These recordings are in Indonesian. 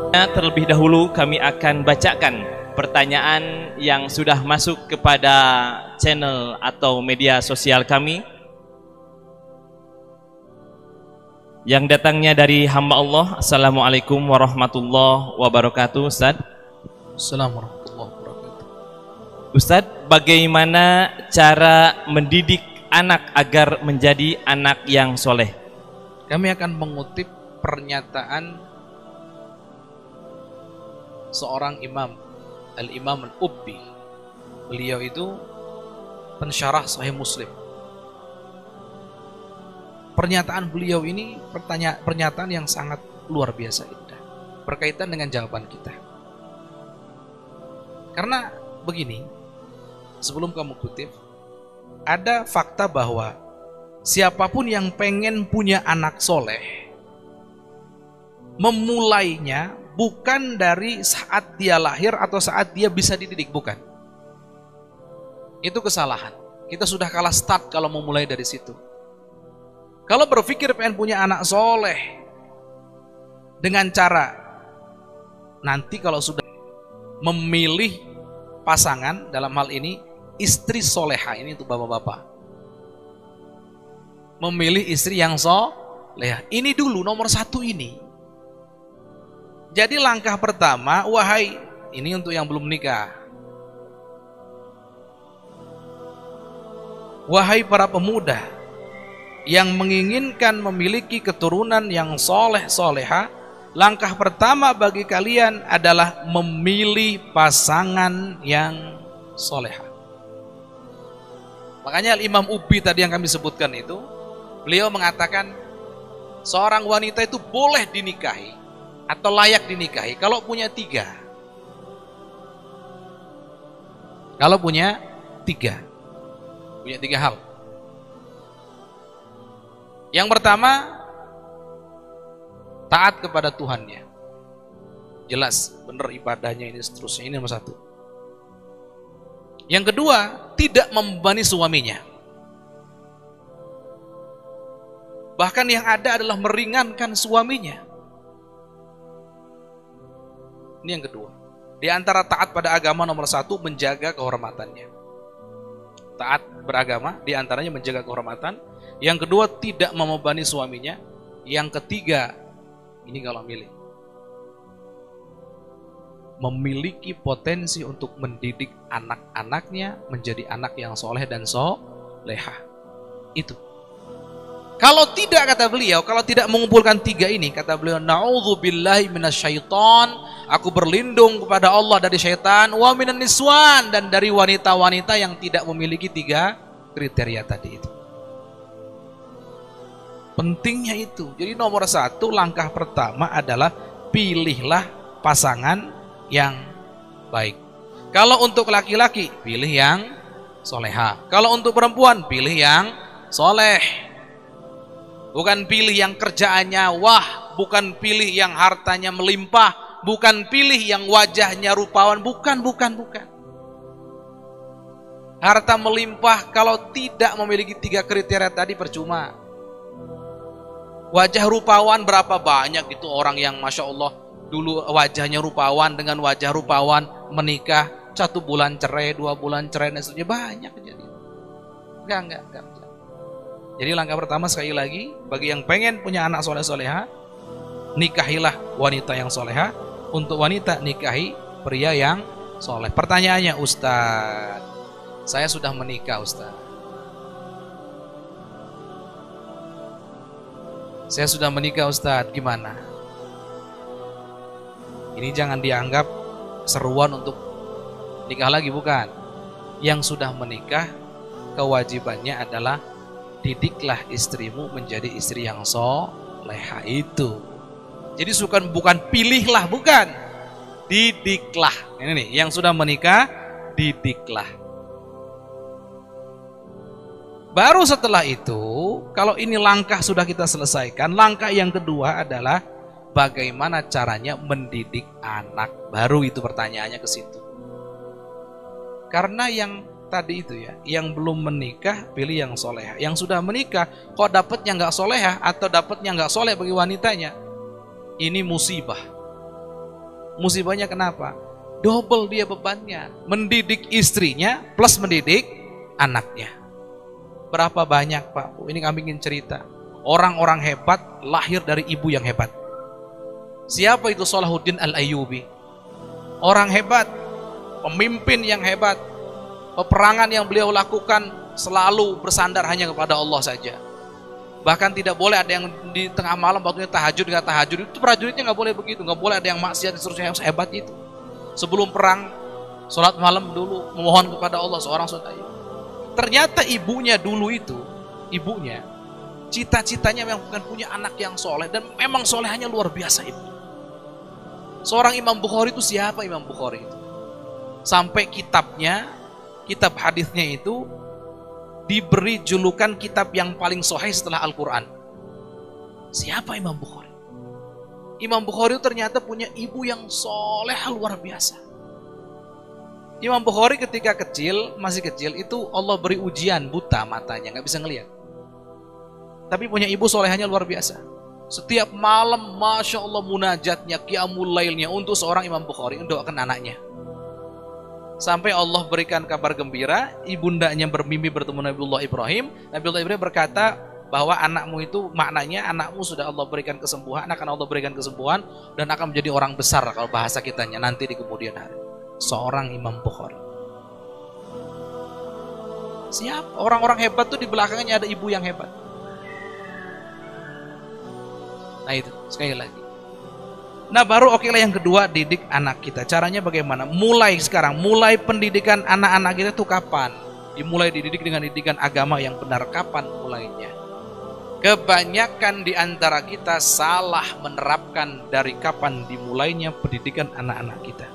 Terlebih dahulu kami akan bacakan pertanyaan yang sudah masuk kepada channel atau media sosial kami, yang datangnya dari hamba Allah. Assalamualaikum warahmatullahi wabarakatuh. Ustaz. Assalamualaikum warahmatullahi wabarakatuh. Ustaz, bagaimana cara mendidik anak agar menjadi anak yang soleh? Kami akan mengutip pernyataan seorang imam, Al-Imam Al-Ubbi. Beliau itu pensyarah Sahih Muslim. Pernyataan beliau ini pernyataan yang sangat luar biasa indah berkaitan dengan jawaban kita. Karena begini, sebelum kamu kutip, ada fakta bahwa siapapun yang pengen punya anak soleh, memulainya bukan dari saat dia lahir atau saat dia bisa dididik, bukan. Itu kesalahan. Kita sudah kalah start kalau memulai dari situ. Kalau berpikir pengen punya anak soleh dengan cara nanti kalau sudah memilih pasangan, dalam hal ini istri soleha, ini untuk bapak-bapak, memilih istri yang soleha, ini dulu nomor satu ini. Jadi langkah pertama, wahai, ini untuk yang belum nikah, wahai para pemuda yang menginginkan memiliki keturunan yang soleh soleha, langkah pertama bagi kalian adalah memilih pasangan yang soleha. Makanya Imam Ubbi tadi yang kami sebutkan itu, beliau mengatakan seorang wanita itu boleh dinikahi atau layak dinikahi kalau punya tiga. Kalau punya tiga hal. Yang pertama, taat kepada Tuhannya. Jelas, benar ibadahnya ini seterusnya, ini nomor satu. Yang kedua, tidak membebani suaminya. Bahkan yang ada adalah meringankan suaminya. Ini yang kedua. Di antara taat pada agama nomor satu, menjaga kehormatannya. Taat beragama, di antaranya menjaga kehormatan. Yang kedua, tidak membebani suaminya. Yang ketiga, ini kalau milih, memiliki potensi untuk mendidik anak-anaknya menjadi anak yang soleh dan soleha. Itu. Kalau tidak, kata beliau, kalau tidak mengumpulkan tiga ini, kata beliau, na'udzubillahi minasyaiton, aku berlindung kepada Allah dari syaitan, wa minan niswan, dan dari wanita-wanita yang tidak memiliki tiga kriteria tadi itu. Pentingnya itu. Jadi nomor satu, langkah pertama adalah pilihlah pasangan yang baik. Kalau untuk laki-laki, pilih yang soleha. Kalau untuk perempuan, pilih yang soleh. Bukan pilih yang kerjaannya wah, bukan pilih yang hartanya melimpah, bukan pilih yang wajahnya rupawan, bukan. Harta melimpah kalau tidak memiliki tiga kriteria tadi percuma. Wajah rupawan berapa banyak itu orang yang Masya Allah dulu wajahnya rupawan dengan wajah rupawan menikah 1 bulan cerai, 2 bulan cerai, dan seterusnya, banyak kejadian. Enggak. Jadi langkah pertama sekali lagi, bagi yang pengen punya anak soleh soleha, nikahilah wanita yang soleha. Untuk wanita, nikahi pria yang soleh. Pertanyaannya, Ustaz, saya sudah menikah, Ustaz. Saya sudah menikah, Ustaz, gimana? Ini jangan dianggap seruan untuk nikah lagi, bukan. Yang sudah menikah, kewajibannya adalah didiklah istrimu menjadi istri yang soleha itu. Jadi bukan pilihlah, bukan. Didiklah. Ini nih, yang sudah menikah, didiklah. Baru setelah itu, kalau ini langkah sudah kita selesaikan, langkah yang kedua adalah bagaimana caranya mendidik anak. Baru itu pertanyaannya ke situ. Karena yang tadi itu ya, yang belum menikah pilih yang soleha. Yang sudah menikah kok dapatnya nggak soleha atau dapatnya nggak soleh bagi wanitanya, ini musibah. Musibahnya kenapa? Double dia bebannya. Mendidik istrinya plus mendidik anaknya. Berapa banyak Pak Bu? Ini kami ingin cerita. Orang-orang hebat lahir dari ibu yang hebat. Siapa itu Salahuddin Al-Ayyubi? Orang hebat, pemimpin yang hebat. Peperangan yang beliau lakukan selalu bersandar hanya kepada Allah saja. Bahkan tidak boleh ada yang di tengah malam waktunya tahajud dengan tahajud. Itu prajuritnya nggak boleh begitu. Nggak boleh ada yang maksiat dan seterusnya, yang sehebat itu. Sebelum perang, sholat malam dulu memohon kepada Allah seorang sholat. Ternyata ibunya dulu itu, ibunya cita-citanya memang bukan punya anak yang soleh, dan memang solehannya luar biasa itu. Seorang Imam Bukhari itu siapa Imam Bukhari itu? Sampai kitabnya, kitab hadisnya itu diberi julukan kitab yang paling sahih setelah Al-Quran. Siapa Imam Bukhari? Imam Bukhari itu ternyata punya ibu yang soleh luar biasa. Imam Bukhari ketika kecil, masih kecil itu Allah beri ujian, buta matanya, nggak bisa ngelihat. Tapi punya ibu solehannya luar biasa. Setiap malam, Masya Allah, munajatnya, qiyamul lailnya untuk seorang Imam Bukhari, mendoakan anaknya. Sampai Allah berikan kabar gembira, ibundanya bermimpi bertemu Nabiullah Ibrahim. Nabiullah Ibrahim berkata bahwa anakmu itu, maknanya anakmu sudah Allah berikan kesembuhan, akan Allah berikan kesembuhan, dan akan menjadi orang besar kalau bahasa kitanya nanti di kemudian hari. Seorang Imam Bukhari. Siapa? Orang-orang hebat tuh di belakangnya ada ibu yang hebat. Nah itu, sekali lagi. Nah baru oke lah yang kedua, didik anak kita. Caranya bagaimana? Mulai sekarang, mulai pendidikan anak-anak kita itu kapan? Dimulai dididik dengan didikan agama yang benar. Kapan mulainya? Kebanyakan di antara kita salah menerapkan dari kapan dimulainya pendidikan anak-anak kita.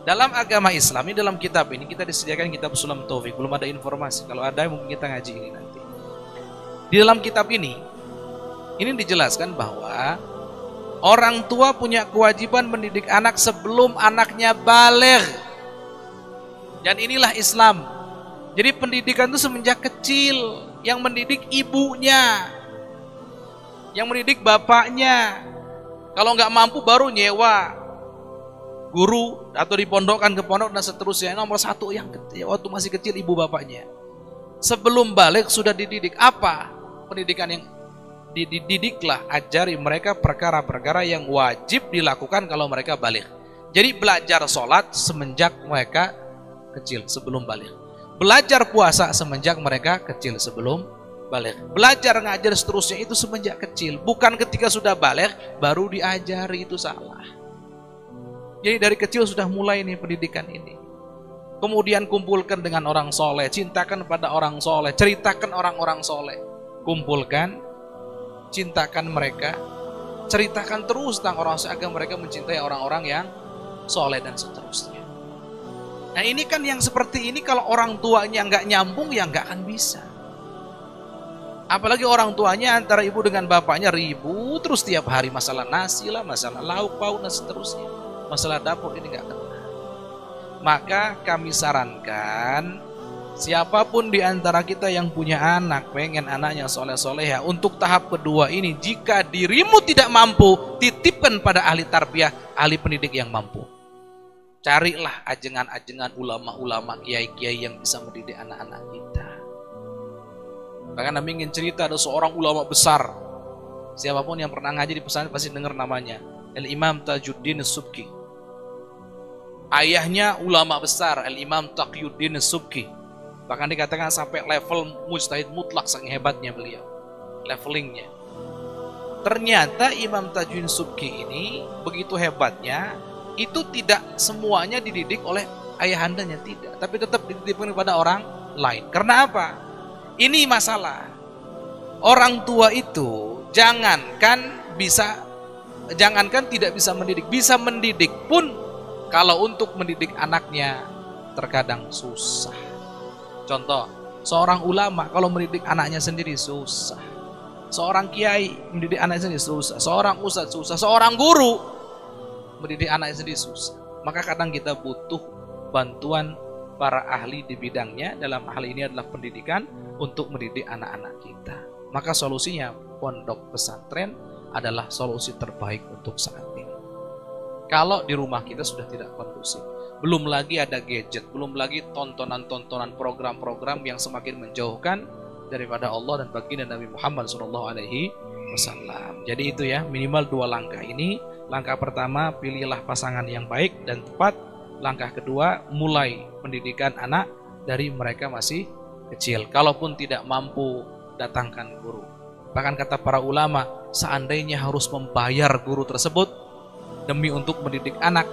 Dalam agama Islam, ini dalam kitab ini kita disediakan kitab Sulam Taufik. Belum ada informasi, kalau ada mungkin kita ngaji ini nanti. Di dalam kitab ini dijelaskan bahwa orang tua punya kewajiban mendidik anak sebelum anaknya baligh. Dan inilah Islam. Jadi pendidikan itu semenjak kecil. Yang mendidik ibunya, yang mendidik bapaknya. Kalau nggak mampu baru nyewa guru atau dipondokkan ke pondok dan seterusnya. Nomor satu yang waktu masih kecil ibu bapaknya. Sebelum balik sudah dididik. Apa pendidikan yang dididiklah, ajari mereka perkara-perkara yang wajib dilakukan kalau mereka balik. Jadi belajar sholat semenjak mereka kecil sebelum balik. Belajar puasa semenjak mereka kecil sebelum balik. Belajar ngajar seterusnya itu semenjak kecil. Bukan ketika sudah balik baru diajari, itu salah. Jadi dari kecil sudah mulai nih pendidikan ini. Kemudian kumpulkan dengan orang soleh, cintakan pada orang soleh, ceritakan orang-orang soleh. Kumpulkan, cintakan mereka, ceritakan terus tentang orang soleh agar mereka mencintai orang-orang yang soleh dan seterusnya. Nah ini kan yang seperti ini kalau orang tuanya nggak nyambung ya nggak akan bisa. Apalagi orang tuanya antara ibu dengan bapaknya ribut terus tiap hari, masalah nasi lah, masalah lauk pauk dan seterusnya, masalah dapur, ini nggak kena. Maka kami sarankan siapapun di antara kita yang punya anak, pengen anaknya soleh-soleha, untuk tahap kedua ini, jika dirimu tidak mampu, titipkan pada ahli tarbiyah, ahli pendidik yang mampu. Carilah ajengan-ajengan ulama-ulama, kiai-kiai yang bisa mendidik anak-anak kita. Bahkan kami ingin cerita ada seorang ulama besar. Siapapun yang pernah ngaji di pesantren pasti dengar namanya, Al-Imam Tajuddin As-Subki. Ayahnya ulama besar, Al-Imam Taqiyuddin As-Subki. Bahkan dikatakan sampai level mujtahid mutlak, saking hebatnya beliau levelingnya. Ternyata Imam Tajuddin Subki ini begitu hebatnya, itu tidak semuanya dididik oleh ayahandanya, tidak, tapi tetap dititipkan kepada orang lain. Karena apa? Ini masalah. Orang tua itu jangankan tidak bisa mendidik pun kalau untuk mendidik anaknya terkadang susah. Contoh, seorang ulama kalau mendidik anaknya sendiri susah. Seorang kiai mendidik anaknya sendiri susah. Seorang ustadz susah. Seorang guru mendidik anaknya sendiri susah. Maka kadang kita butuh bantuan para ahli di bidangnya. Dalam hal ini adalah pendidikan untuk mendidik anak-anak kita. Maka solusinya pondok pesantren adalah solusi terbaik untuk saat ini. Kalau di rumah kita sudah tidak kondusif. Belum lagi ada gadget, belum lagi tontonan-tontonan program-program yang semakin menjauhkan daripada Allah dan baginda Nabi Muhammad SAW. Jadi itu ya, minimal 2 langkah ini. Langkah pertama, pilihlah pasangan yang baik dan tepat. Langkah kedua, mulai pendidikan anak dari mereka masih kecil. Kalaupun tidak mampu, datangkan guru. Bahkan kata para ulama, seandainya harus membayar guru tersebut demi untuk mendidik anak,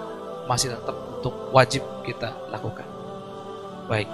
masih tetap untuk wajib kita lakukan. Baik.